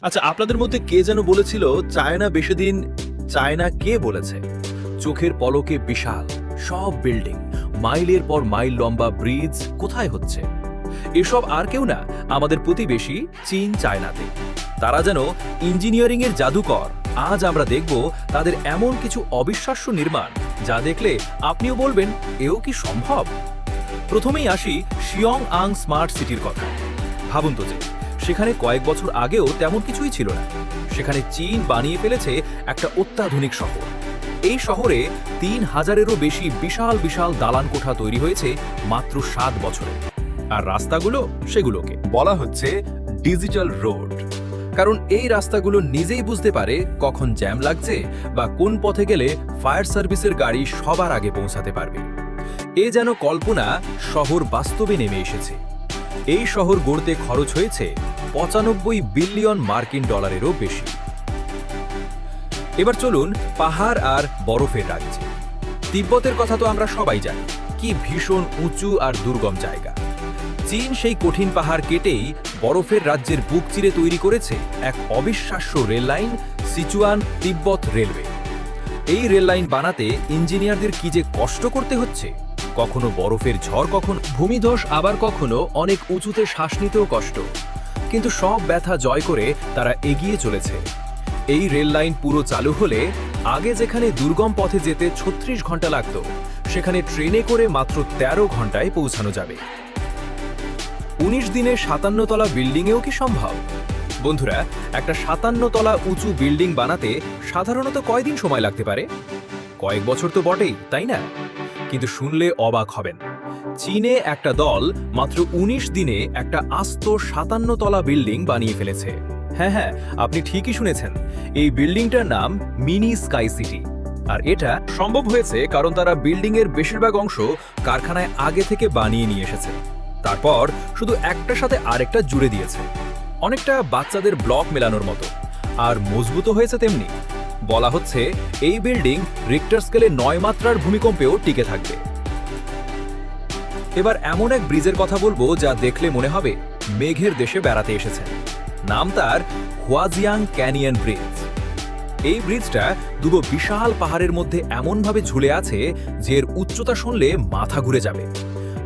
আচ্ছা, আপনাদের মধ্যে কে যেন বলেছিল চায়না বেশি দিন? চায়না কে বলেছে? চোখের পলকে বিশাল সব বিল্ডিং, মাইলের পর মাইল লম্বা ব্রিজ কোথায় হচ্ছে? এসব আর কেউ না, আমাদের প্রতিবেশী চীন, চায়নাতে। তারা যেন ইঞ্জিনিয়ারিং এর জাদুকর। আজ আমরা দেখব তাদের এমন কিছু অবিশ্বাস্য নির্মাণ যা দেখলে আপনিও বলবেন, এও কি সম্ভব? প্রথমেই আসি শিয়ং আং স্মার্ট সিটির কথা। ভাবুন তো যে সেখানে কয়েক বছর আগেও তেমন কিছুই ছিল না। সেখানে চীন বানিয়ে ফেলেছে একটা অত্যাধুনিক শহর। এই শহরে ৩,০০০-এরও বেশি বিশাল বিশাল দালান কোঠা তৈরি হয়েছে মাত্র ৭ বছরে। আর রাস্তাগুলো, সেগুলোকে বলা হচ্ছে ডিজিটাল রোড। কারণ এই রাস্তাগুলো নিজেই বুঝতে পারে কখন জ্যাম লাগছে বা কোন পথে গেলে ফায়ার সার্ভিসের গাড়ি সবার আগে পৌঁছাতে পারবে। এ যেন কল্পনা, শহর বাস্তবে নেমে এসেছে। এই শহর গড়তে খরচ হয়েছে ৯৫ বিলিয়ন মার্কিন ডলারেরও বেশি। এবার চলুন পাহাড় আর বরফের রাজ্যে। তিব্বতের কথা তো আমরা সবাই জানি, কি ভীষণ উঁচু আর দুর্গম জায়গা। চীন সেই কঠিন পাহাড় কেটেই বরফের রাজ্যের বুক চিরে তৈরি করেছে এক অবিশ্বাস্য রেল লাইন, সিচুয়ান তিব্বত রেলওয়ে। এই রেল লাইন বানাতে ইঞ্জিনিয়ারদের কি যে কষ্ট করতে হচ্ছে। কখনো বরফের ঝড়, কখনো ভূমিধস, আবার কখনো অনেক উঁচুতে শ্বাস নিতেও কষ্ট। কিন্তু সব ব্যথা জয় করে তারা এগিয়ে চলেছে। এই রেল লাইন পুরো চালু হলে আগে যেখানে দুর্গম পথে যেতে ৩৬ ঘন্টা লাগত, সেখানে ট্রেনে করে মাত্র ১৩ ঘন্টায় পৌঁছানো যাবে। ১৯ দিনে ৫৭ তলা বিল্ডিংয়েও কি সম্ভব? বন্ধুরা, একটা ৫৭ তলা উঁচু বিল্ডিং বানাতে সাধারণত কয়দিন সময় লাগতে পারে? কয়েক বছর তো বটেই, তাই না? কিন্তু শুনলে অবাক হবেন, চীনে একটা দল মাত্র ১৯ দিনে একটা আস্ত ৫৭ তলা বিল্ডিং বানিয়ে ফেলেছে। হ্যাঁ, আপনি ঠিকই শুনেছেন, এই বিল্ডিংটার নাম মিনি স্কাই সিটি। আর এটা সম্ভব হয়েছে কারণ তারা বিল্ডিংয়ের বেশিরভাগ অংশ কারখানায় আগে থেকে বানিয়ে নিয়ে এসেছে। তারপর শুধু একটার সাথে আরেকটা জুড়ে দিয়েছে, অনেকটা বাচ্চাদের ব্লক মেলানোর মতো। আর মজবুত হয়েছে তেমনি। বলা হচ্ছে এই বিল্ডিং রিক্টার স্কেলে ৯ মাত্রার ভূমিকম্পেও টিকে থাকবে। এবার এমন এক ব্রিজের কথা বলবো যা দেখলে মনে হবে মেঘের দেশে বেড়াতে এসেছেন। নাম তার হুয়াজিয়াং ক্যানিয়ন ব্রিজ। এই ব্রিজটা দুটো বিশাল পাহাড়ের মধ্যে এমনভাবে ঝুলে আছে যে এর উচ্চতা শুনলে মাথা ঘুরে যাবে।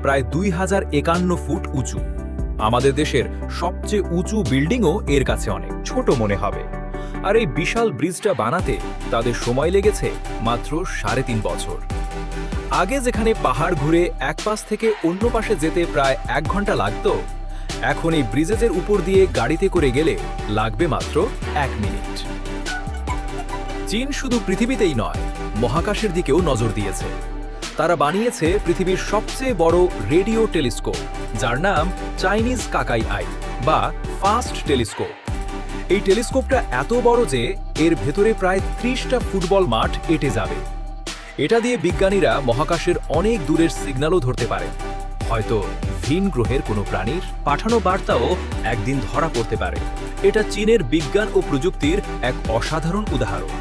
প্রায় ২,০৫১ ফুট উঁচু। আমাদের দেশের সবচেয়ে উঁচু বিল্ডিংও এর কাছে অনেক ছোট মনে হবে। আর এই বিশাল ব্রিজটা বানাতে তাদের সময় লেগেছে মাত্র ৩.৫ বছর। আগে যেখানে পাহাড় ঘুরে এক পাশ থেকে অন্য পাশে যেতে প্রায় ১ ঘন্টা লাগত, এখন এই ব্রিজের উপর দিয়ে গাড়িতে করে গেলে লাগবে মাত্র ১ মিনিট। চীন শুধু পৃথিবীতেই নয়, মহাকাশের দিকেও নজর দিয়েছে। তারা বানিয়েছে পৃথিবীর সবচেয়ে বড় রেডিও টেলিস্কোপ, যার নাম চাইনিজ কাকাই আই বা ফাস্ট টেলিস্কোপ। এই টেলিস্কোপটা এত বড় যে এর ভেতরে প্রায় ৩০টা ফুটবল মাঠ এঁটে যাবে। এটা দিয়ে বিজ্ঞানীরা মহাকাশের অনেক দূরের সিগন্যালও ধরতে পারে। হয়তো ভিন গ্রহের কোনো প্রাণীর পাঠানো বার্তাও একদিন ধরা পড়তে পারে। এটা চীনের বিজ্ঞান ও প্রযুক্তির এক অসাধারণ উদাহরণ।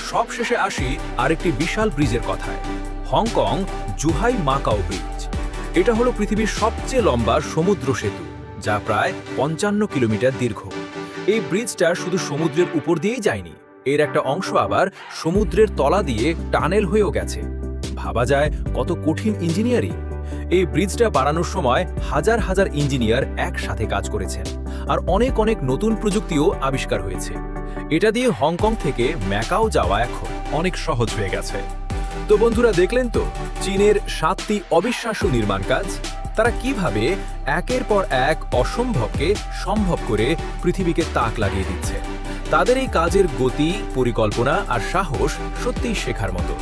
সবশেষে আসি আরেকটি বিশাল ব্রিজের কথায়, হংকং জুহাই মাকাও ব্রিজ। এটা হলো পৃথিবীর সবচেয়ে লম্বা সমুদ্র সেতু, যা প্রায় ৫৫ কিলোমিটার দীর্ঘ। এই ব্রিজটা শুধু সমুদ্রের উপর দিয়েই যায়নি, এর একটা অংশ আবার সমুদ্রের তলা দিয়ে টানেল হয়েও গেছে। ভাবা যায় কত কঠিন ইঞ্জিনিয়ারিং। এই ব্রিজটা বানানোর সময় হাজার হাজার ইঞ্জিনিয়ার একসাথে কাজ করেছেন, আর অনেক অনেক নতুন প্রযুক্তিও আবিষ্কার হয়েছে। এটা দিয়ে হংকং থেকে ম্যাকাও যাওয়া এখন অনেক সহজ হয়ে গেছে। তো বন্ধুরা, দেখলেন তো চীনের ৭টি অবিশ্বাস্য নির্মাণ কাজ। তারা কিভাবে একের পর এক অসম্ভবকে সম্ভব করে পৃথিবীকে তাক লাগিয়ে দিচ্ছে। তাদের এই কাজের গতি, পরিকল্পনা আর সাহস সত্যিই শেখার মতো।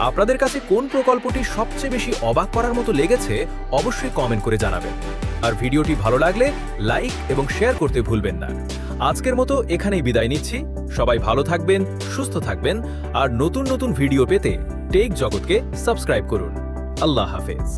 আপনাদের কাছে কোন প্রকল্পটি সবচেয়ে বেশি অবাক করার মতো লেগেছে অবশ্যই কমেন্ট করে জানাবেন। আর ভিডিওটি ভালো লাগলে লাইক এবং শেয়ার করতে ভুলবেন না। আজকের মতো এখানেই বিদায় নিচ্ছি। সবাই ভালো থাকবেন, সুস্থ থাকবেন, আর নতুন নতুন ভিডিও পেতে টেক জগৎকে সাবস্ক্রাইব করুন। আল্লাহ হাফেজ।